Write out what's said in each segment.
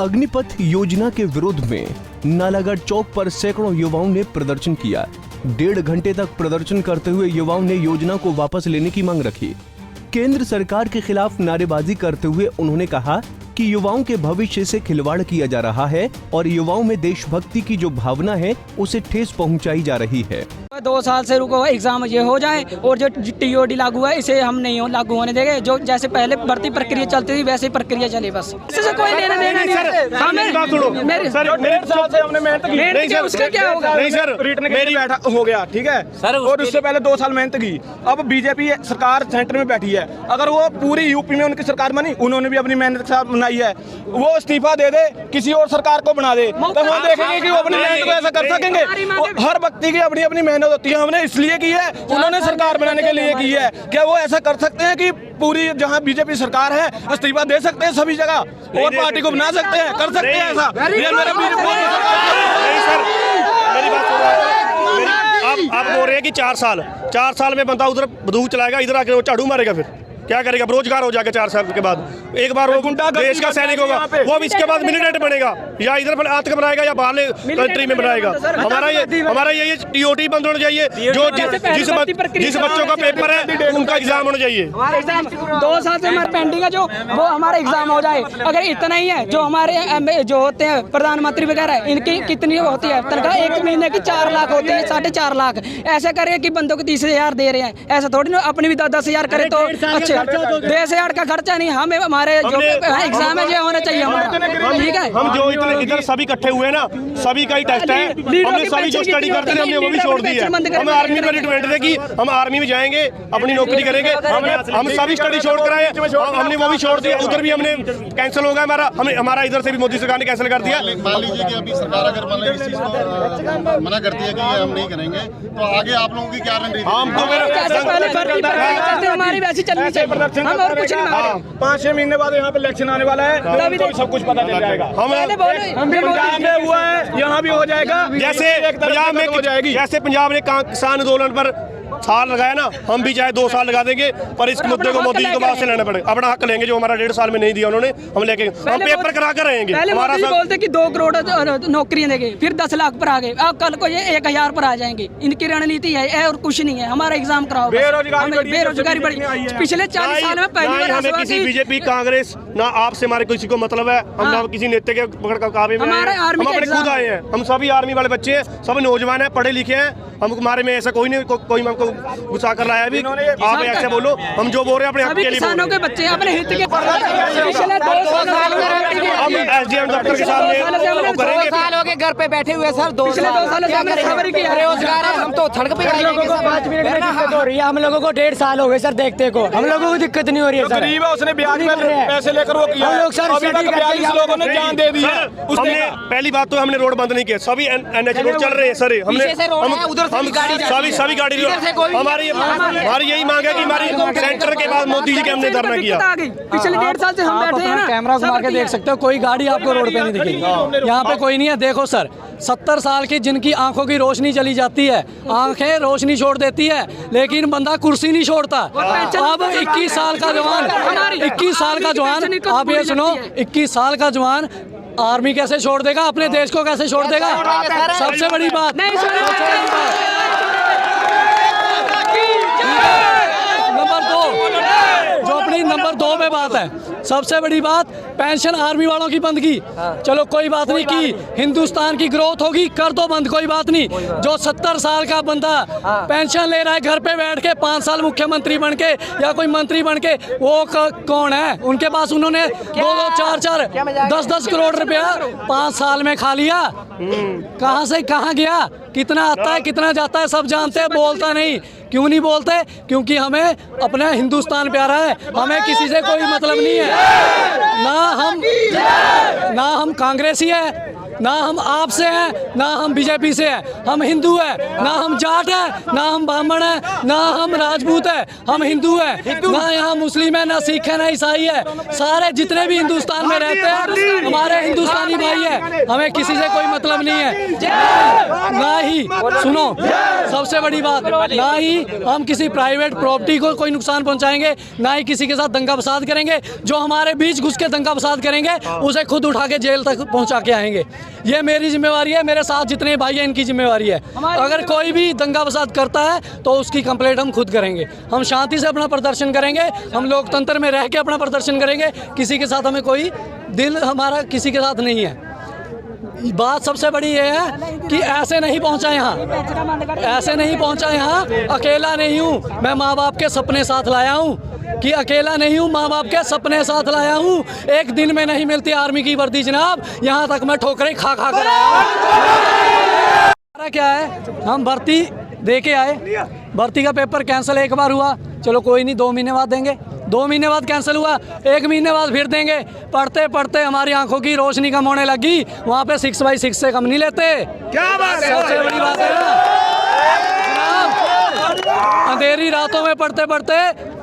अग्निपथ योजना के विरोध में नालागढ़ चौक पर सैकड़ों युवाओं ने प्रदर्शन किया। 1.5 घंटे तक प्रदर्शन करते हुए युवाओं ने योजना को वापस लेने की मांग रखी। केंद्र सरकार के खिलाफ नारेबाजी करते हुए उन्होंने कहा कि युवाओं के भविष्य से खिलवाड़ किया जा रहा है और युवाओं में देशभक्ति की जो भावना है उसे ठेस पहुंचाई जा रही है। 2 साल से रुको, एग्जाम ये हो जाए और जो टीओडी लागू है इसे हम नहीं लागू होने देंगे। जो जैसे पहले भर्ती प्रक्रिया चलती थी वैसे ही प्रक्रिया चले, बस इससे कोई लेना देना नहीं है। मेरे साल से हमने मेहनत की, नहीं सर, उसका क्या होगा? नहीं सर, मेरी बैठा हो गया, ठीक है सर। और उससे पहले 2 साल मेहनत की। अब बीजेपी सरकार सेंटर में बैठी है, अगर वो पूरी यूपी में उनकी सरकार बनी, उन्होंने भी अपनी मेहनत के साथ बनाई है, वो इस्तीफा दे दे, किसी और सरकार को बना दे, तो हम देखेंगे कि वो अपनी मेहनत को ऐसा कर सकेंगे। हर व्यक्ति की अपनी अपनी मेहनत होती है, हमने इसलिए की है, उन्होंने सरकार बनाने के लिए की है। क्या वो ऐसा कर सकते हैं कि पूरी जहां बीजेपी सरकार है इस्तीफा दे सकते हैं सभी जगह और पार्टी को बना सकते हैं? कर सकते हैं ऐसा? मेरी बात सुनो, आप बोल रहे हैं कि 4 साल में बंदा उधर बंदूक चलाएगा, इधर आकर वो झाड़ू मारेगा, फिर क्या करेगा? बेरोजगार हो जाएगा 4 साल के बाद। एक बार वो देश का सैनिक होगा, वो अब इसके बाद मिलिटेंट बनेगा, या इधर आतंक बनाएगा या बाहर कंट्री में बनाएगा। हमारा ये टीओटी बंद होना चाहिए। जो जिस बच्चों का पेपर है उनका एग्जाम होना चाहिए। 2 साल से हमारे पेंडिंग है, जो वो हमारा एग्जाम हो जाए। अगर इतना ही है, जो हमारे जो होते हैं प्रधानमंत्री वगैरह, इनकी कितनी होती है तनख्वाह? 1 महीने की 4 लाख होती है, 4.5 लाख। ऐसे करें कि बंदों को 30,000 दे रहे हैं, ऐसा थोड़ी ना। अपनी भी 10,000 करे तो अच्छा। 10,000 का खर्चा नहीं, हमें हमारे जो एग्जाम है ये होना चाहिए हमारा, ठीक है। हम जो इधर सभी इकट्ठे हुए ना, सभी का ही टेस्ट है। हमने सभी जो स्टडी करते थे हमने वो भी छोड़ दी है। हम आर्मी में रिटायरमेंट थे कि हम आर्मी में जाएंगे, अपनी नौकरी करेंगे। हम सभी स्टडी छोड़ कर आए, हमने वो भी छोड़ दिया। उधर भी हमने कैंसिल हो गया हमारा इधर से भी मोदी सरकार ने कैंसिल कर दिया। मान लीजिए कि अभी सरकार अगर मान लीजिए इस चीज को मना करती है कि ये हम नहीं करेंगे, तो आगे आप लोगों की क्या रणनीति? हम तो हमारी वैसी चलनी चाहिए, हम और कुछ नहीं मांग रहे। 5-6 महीने बाद यहाँ पे इलेक्शन आने वाला है, तभी तो सब कुछ पता चल जाएगा। पंजाब में हुआ है, यहाँ भी हो जाएगा। जैसे पंजाब में हो जाएगी, जैसे पंजाब ने किसान आंदोलन पर साल लगाया ना, हम भी चाहे 2 साल लगा देंगे, पर इस मुद्दे को मोदी जी को बात से लेना पड़ेगा। अपना हक लेंगे, जो हमारा 1.5 साल में नहीं दिया उन्होंने, हम लेके हम पेपर करा कर रहेंगे। हमारा बोलते कि 2 करोड़ नौकरियां देंगे, फिर 10 लाख पर आ गए, अब कल को ये 1,000 पर आ जाएंगे। इनकी रणनीति है और कुछ नहीं है। हमारा एग्जाम कराओ, बेरोजगारी बढ़ी पिछले 40 साल में पहली बार। हमें किसी बीजेपी कांग्रेस ना आपसे हमारे किसी को मतलब है, हम ना किसी नेता के पकड़ का काबे में, हम अपने खुद आए हैं। हम सभी आर्मी वाले बच्चे हैं, सब नौजवान हैं, पढ़े लिखे हैं। हम हमारे में ऐसा कोई नहीं, कोई हमको घुसा कर लाया भी। आप ऐसे बोलो, हम जो बोल रहे हैं अपने हक के लिए, किसानों के बच्चे अपने हित के। पिछले 2 हम एसडीएम दफ्तर के सामने करेंगे। 2 साल हो गए घर पे बैठे हुए सर, 2 साल बेरोजगार है, हम तो सड़क पे आएंगे। 5 मिनट में दिक्कत हो रही है, हम लोगों को 1.5 साल हो गए सर देखते को, हम लोगों को दिक्कत नहीं हो रही है सर। गरीब है, उसने ब्याज में पैसे लेकर वो किया, अभी तक 42 लोगों ने जान दे दी है। हमने पहली बात तो हमने रोड बंद नहीं किया, सभी एनएच रोड चल रहे हैं सर। हमने सभी गाड़ी हमारी यही मांग है कि हमारी सेंटर के बाद मोदी जी के हमने धरना किया। पिछले 1.5 साल से हम बैठे हैं ना, कैमरा घुमा के देख सकते हो, कोई गाड़ी आपको रोड पे नहीं दिखेगी। यहाँ पे कोई नहीं है। देखो सर, 70 साल की जिनकी आंखों की रोशनी चली जाती है, आंखें रोशनी छोड़ देती है, लेकिन बंदा कुर्सी नहीं छोड़ता। अब 21 साल का जवान, 21 साल का जवान, आप ये सुनो, 21 साल का जवान आर्मी कैसे छोड़ देगा? अपने देश को कैसे छोड़ देगा? सबसे बड़ी बात, नंबर 2 में बात है, सबसे बड़ी बात, पेंशन आर्मी वालों की बंद की। चलो कोई बात नहीं की, हिंदुस्तान की ग्रोथ होगी, कर दो बंद, कोई बात नहीं। जो 70 साल का बंदा पेंशन ले रहा है घर पे बैठ के, 5 साल मुख्यमंत्री बन के या कोई मंत्री बन के, वो कौन है? उनके पास उन्होंने 2-2, 4-4, 10-10 करोड़ रुपया 5 साल में खा लिया। कहाँ से कहाँ गया? कितना आता है कितना जाता है सब जानते हैं, बोलता नहीं। क्यों नहीं बोलते? क्योंकि हमें अपना हिंदुस्तान प्यारा है, हमें किसी से कोई मतलब नहीं है। ना हम कांग्रेसी है, ना हम आप से हैं, ना हम बीजेपी से हैं। हम हिंदू हैं, ना हम जाट हैं, ना हम ब्राह्मण हैं, ना हम राजपूत हैं, हम हिंदू हैं। ना यहाँ मुस्लिम है, ना सिख है, ना ईसाई है। सारे जितने भी हिंदुस्तान में रहते हैं हमारे हिंदुस्तानी ही भाई है, हमें किसी से कोई मतलब नहीं है। ना ही सुनो, सबसे बड़ी बात, ना ही हम किसी प्राइवेट प्रॉपर्टी को कोई नुकसान पहुंचाएंगे, ना ही किसी के साथ दंगा फसाद करेंगे। जो हमारे बीच घुस के दंगा फसाद करेंगे उसे खुद उठा के जेल तक पहुंचा के आएंगे। ये मेरी जिम्मेवारी है, मेरे साथ जितने भाई हैं इनकी जिम्मेवारी है। अगर कोई भी दंगा फसाद करता है तो उसकी कंप्लेंट हम खुद करेंगे। हम शांति से अपना प्रदर्शन करेंगे, हम लोकतंत्र में रह के अपना प्रदर्शन करेंगे। किसी के साथ हमें कोई दिल हमारा किसी के साथ नहीं है। बात सबसे बड़ी ये है कि ऐसे नहीं पहुंचा यहाँ, ऐसे नहीं पहुंचा यहाँ। अकेला नहीं हूँ मैं, माँ बाप के सपने साथ लाया हूँ कि अकेला नहीं हूँ, माँ बाप के सपने साथ लाया हूँ। एक दिन में नहीं मिलती आर्मी की वर्दी जनाब, यहाँ तक मैं ठोकरें खा खा कर आया हूँ। क्या है, हम भर्ती दे के आए, भर्ती का पेपर कैंसिल एक बार हुआ, चलो कोई नहीं 2 महीने बाद देंगे। 2 महीने बाद कैंसिल हुआ, 1 महीने बाद फिर देंगे। पढ़ते पढ़ते हमारी आंखों की रोशनी कम होने लगी। वहाँ पे 6/6 से कम नहीं लेते। क्या बात है, सबसे बड़ी बात है ना, अंधेरी रातों में पढ़ते पढ़ते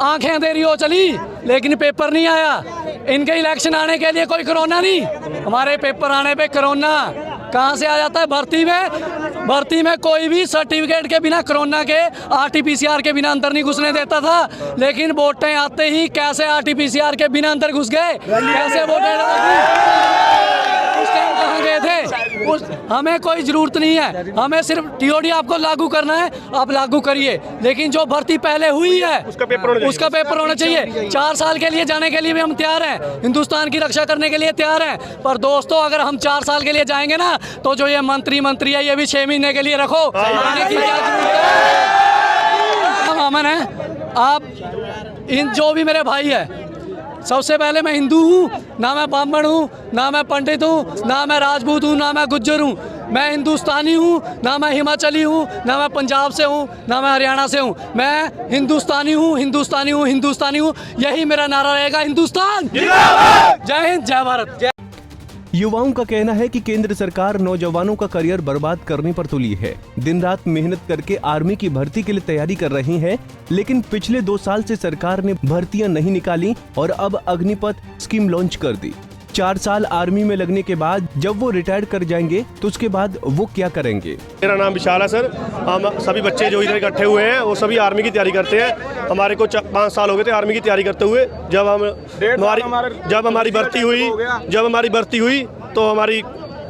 आंखें अंधेरी हो चली, लेकिन पेपर नहीं आया। इनके इलेक्शन आने के लिए कोई कोरोना नहीं, हमारे पेपर आने पे कोरोना कहाँ से आ जाता है। भर्ती में कोई भी सर्टिफिकेट के बिना, कोरोना के RT-PCR के बिना अंदर नहीं घुसने देता था, लेकिन वोटें आते ही कैसे RT-PCR के बिना अंदर घुस गए, कैसे वोटें उस टाइम कहाँ गए थे। हमें कोई जरूरत नहीं है, हमें सिर्फ TOD आपको लागू करना है, आप लागू करिए। लेकिन जो भर्ती पहले हुई है उसका पेपर होना चाहिए। 4 साल के लिए जाने के लिए भी हम तैयार हैं, हिंदुस्तान की रक्षा करने के लिए तैयार हैं। पर दोस्तों, अगर हम 4 साल के लिए जाएंगे ना, तो जो ये मंत्री है ये भी 6 महीने के लिए रखो। हम अमन है, आप इन जो भी मेरे भाई है, सबसे पहले मैं हिंदू हूँ, ना मैं ब्राह्मण हूँ, ना मैं पंडित हूँ, ना मैं राजपूत हूँ, ना मैं गुज्जर हूँ। मैं हिंदुस्तानी हूँ, ना मैं हिमाचली हूँ, ना मैं पंजाब से हूँ, ना मैं हरियाणा से हूँ। मैं हिंदुस्तानी हूँ, हिंदुस्तानी हूँ, हिंदुस्तानी हूँ। यही मेरा नारा रहेगा, हिंदुस्तान जय हिंद, जय भारत। युवाओं का कहना है कि केंद्र सरकार नौजवानों का करियर बर्बाद करने पर तुली है। दिन रात मेहनत करके आर्मी की भर्ती के लिए तैयारी कर रही हैं, लेकिन पिछले 2 साल से सरकार ने भर्तियां नहीं निकाली और अब अग्निपथ स्कीम लॉन्च कर दी। 4 साल आर्मी में लगने के बाद जब वो रिटायर कर जाएंगे तो उसके बाद वो क्या करेंगे। मेरा नाम विशाल है सर। हम सभी बच्चे जो इधर इकट्ठे हुए हैं वो सभी आर्मी की तैयारी करते हैं। हमारे को 5 साल हो गए थे आर्मी की तैयारी करते हुए। जब हमारी भर्ती हुई तो हमारी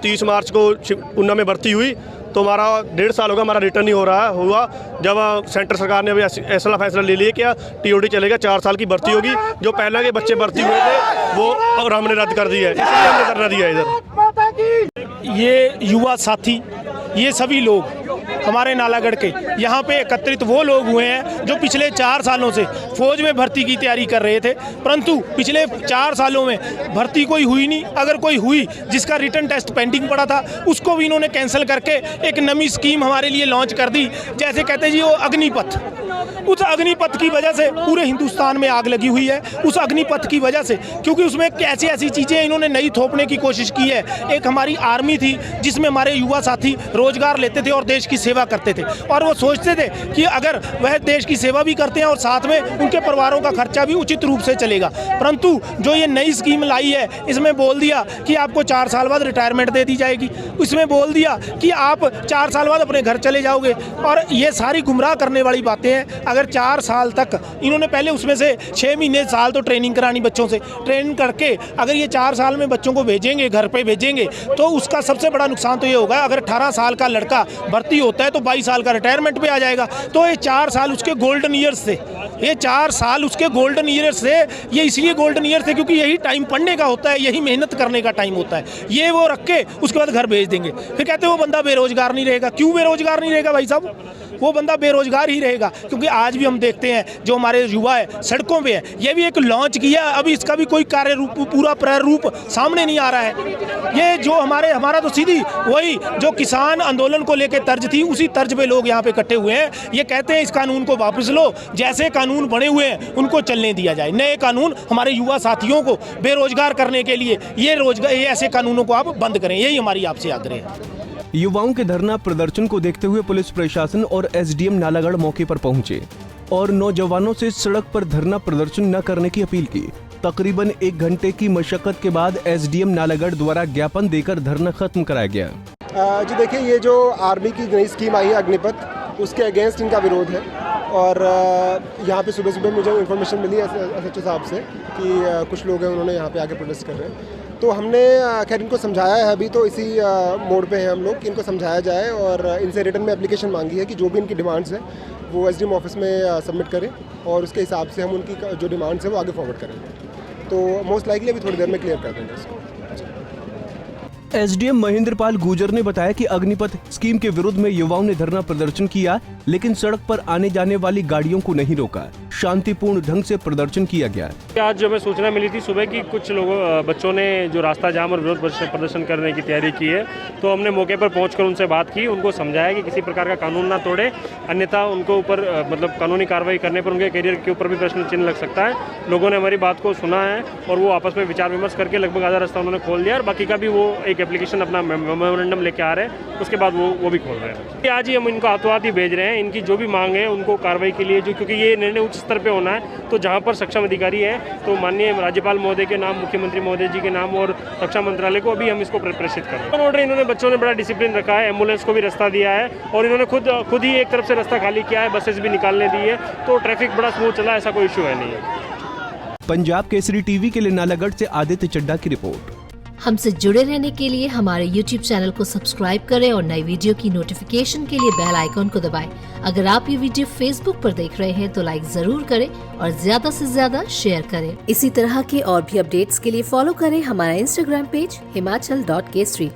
30 मार्च को ऊना में भर्ती हुई, तो हमारा 1.5 साल होगा, हमारा रिटर्न नहीं हुआ। जब सेंटर सरकार ने अभी ऐसा फैसला ले लिया क्या TOD चलेगा, 4 साल की भर्ती होगी। जो पहले के बच्चे भर्ती हुए थे वो और हमने रद्द कर दिया है, इसलिए हमने करना दिया इधर। ये युवा साथी, ये सभी लोग हमारे नालागढ़ के यहाँ पे एकत्रित वो लोग हुए हैं जो पिछले 4 सालों से फौज में भर्ती की तैयारी कर रहे थे, परंतु पिछले 4 सालों में भर्ती कोई हुई नहीं। अगर कोई हुई जिसका रिटर्न टेस्ट पेंडिंग पड़ा था, उसको भी इन्होंने कैंसिल करके एक नई स्कीम हमारे लिए लॉन्च कर दी, जैसे कहते हैं जी वो अग्निपथ। उस अग्निपथ की वजह से पूरे हिंदुस्तान में आग लगी हुई है, उस अग्निपथ की वजह से, क्योंकि उसमें ऐसी ऐसी चीज़ें इन्होंने नई थोपने की कोशिश की है। एक हमारी आर्मी थी जिसमें हमारे युवा साथी रोजगार लेते थे और देश की सेवा करते थे, और वो सोचते थे कि अगर वह देश की सेवा भी करते हैं और साथ में उनके परिवारों का खर्चा भी उचित रूप से चलेगा। परंतु जो ये नई स्कीम लाई है, इसमें बोल दिया कि आपको 4 साल बाद रिटायरमेंट दे दी जाएगी, इसमें बोल दिया कि आप 4 साल बाद अपने घर चले जाओगे, और ये सारी गुमराह करने वाली बातें हैं। अगर 4 साल तक इन्होंने पहले उसमें से 6 महीने साल तो ट्रेनिंग करानी, बच्चों से ट्रेनिंग करके अगर ये 4 साल में बच्चों को भेजेंगे, घर पे भेजेंगे, तो उसका सबसे बड़ा नुकसान तो ये होगा, अगर 18 साल का लड़का भर्ती होता है तो 22 साल का रिटायरमेंट पे आ जाएगा। तो ये 4 साल उसके गोल्डन ईयर्स थे, ये 4 साल उसके गोल्डन ईयर्स थे। ये इसलिए गोल्डन ईयर थे क्योंकि यही टाइम पढ़ने का होता है, यही मेहनत करने का टाइम होता है। ये वो रख के उसके बाद घर भेज देंगे, फिर कहते हैं वो बंदा बेरोजगार नहीं रहेगा। क्यों बेरोजगार नहीं रहेगा भाई साहब? वो बंदा बेरोजगार ही रहेगा, क्योंकि आज भी हम देखते हैं जो हमारे युवा है सड़कों पे है। ये भी एक लॉन्च किया, अभी इसका भी कोई कार्य रूप, पूरा प्रारूप सामने नहीं आ रहा है। ये जो हमारा तो सीधी वही जो किसान आंदोलन को लेकर तर्ज थी, उसी तर्ज पे लोग यहाँ पे इकट्ठे हुए हैं। ये कहते हैं इस कानून को वापस लो, जैसे कानून बने हुए हैं उनको चलने दिया जाए। नए कानून हमारे युवा साथियों को बेरोजगार करने के लिए ये ऐसे कानूनों को आप बंद करें, यही हमारी आपसे आग्रह है। युवाओं के धरना प्रदर्शन को देखते हुए पुलिस प्रशासन और SDM नालागढ़ मौके पर पहुंचे और नौजवानों से सड़क पर धरना प्रदर्शन न करने की अपील की, तकरीबन 1 घंटे की मशक्कत के बाद एसडीएम नालागढ़ द्वारा ज्ञापन देकर धरना खत्म कराया गया। जी देखिए, ये जो आर्मी की नई स्कीम आई है अग्निपथ, उसके अगेंस्ट इनका विरोध है। और यहाँ पे सुबह सुबह मुझे इन्फॉर्मेशन मिली एसएचओ साहब से कि कुछ लोग हैं, उन्होंने यहाँ पे आके प्रोटेस्ट कर रहे हैं। तो हमने खैर इनको समझाया है, अभी तो इसी मोड पे हैं हम लोग कि इनको समझाया जाए, और इनसे रिटर्न में एप्लीकेशन मांगी है कि जो भी इनकी डिमांड्स हैं वो एसडीएम ऑफिस में सबमिट करें, और उसके हिसाब से हम उनकी जो डिमांड्स हैं वो आगे फॉरवर्ड करेंगे। तो मोस्ट लाइकली अभी थोड़ी देर में क्लियर कर देंगे इसको। एसडीएम महेंद्रपाल गुर्जर ने बताया कि अग्निपथ स्कीम के विरोध में युवाओं ने धरना प्रदर्शन किया, लेकिन सड़क पर आने जाने वाली गाड़ियों को नहीं रोका, शांतिपूर्ण ढंग से प्रदर्शन किया गया। आज जो हमें सूचना मिली थी सुबह की कुछ लोगों बच्चों ने जो रास्ता जाम और विरोध प्रदर्शन करने की तैयारी की है, तो हमने मौके पर पहुंचकर उनसे बात की, उनको समझाया कि किसी प्रकार का कानून ना तोड़े, अन्यथा उनको ऊपर मतलब कानूनी कार्रवाई करने पर उनके करियर के ऊपर भी प्रश्न चिन्ह लग सकता है। लोगों ने हमारी बात को सुना है और वो आपस में विचार विमर्श करके लगभग आधा रास्ता उन्होंने खोल दिया, और बाकी का भी वो एक एप्लीकेशन अपना मेमोरेंडम लेके आ रहे हैं, उसके बाद वो भी खोल रहे हैं। आज ही हम इनको हाथों हाथ ही भेज रहे हैं, इनकी जो भी मांग है उनको कार्रवाई के लिए, जो क्योंकि ये निर्णय उच्च स्तर पे होना है, तो जहां पर सक्षम अधिकारी है तो माननीय राज्यपाल महोदय के नाम, मुख्यमंत्री महोदय जी के नाम और रक्षा मंत्रालय को अभी हम इसको प्रेषित कर रहे हैं। ऑर्डर इन्होंने बच्चों ने बड़ा डिसिप्लिन रखा है, एम्बुलेंस को भी रास्ता दिया है, और इन्होंने खुद ही एक तरफ से रास्ता खाली किया है, बसेस भी निकालने दी है, तो ट्रैफिक बड़ा स्मूथ चला, ऐसा कोई इशू है नहीं है। पंजाब केसरी टीवी के लिए नालागढ़ से आदित्य चड्ढा की रिपोर्ट। हमसे जुड़े रहने के लिए हमारे YouTube चैनल को सब्सक्राइब करें और नई वीडियो की नोटिफिकेशन के लिए बेल आइकॉन को दबाएं। अगर आप ये वीडियो Facebook पर देख रहे हैं तो लाइक जरूर करें और ज्यादा से ज्यादा शेयर करें। इसी तरह के और भी अपडेट्स के लिए फॉलो करें हमारा Instagram पेज himachal.kesari।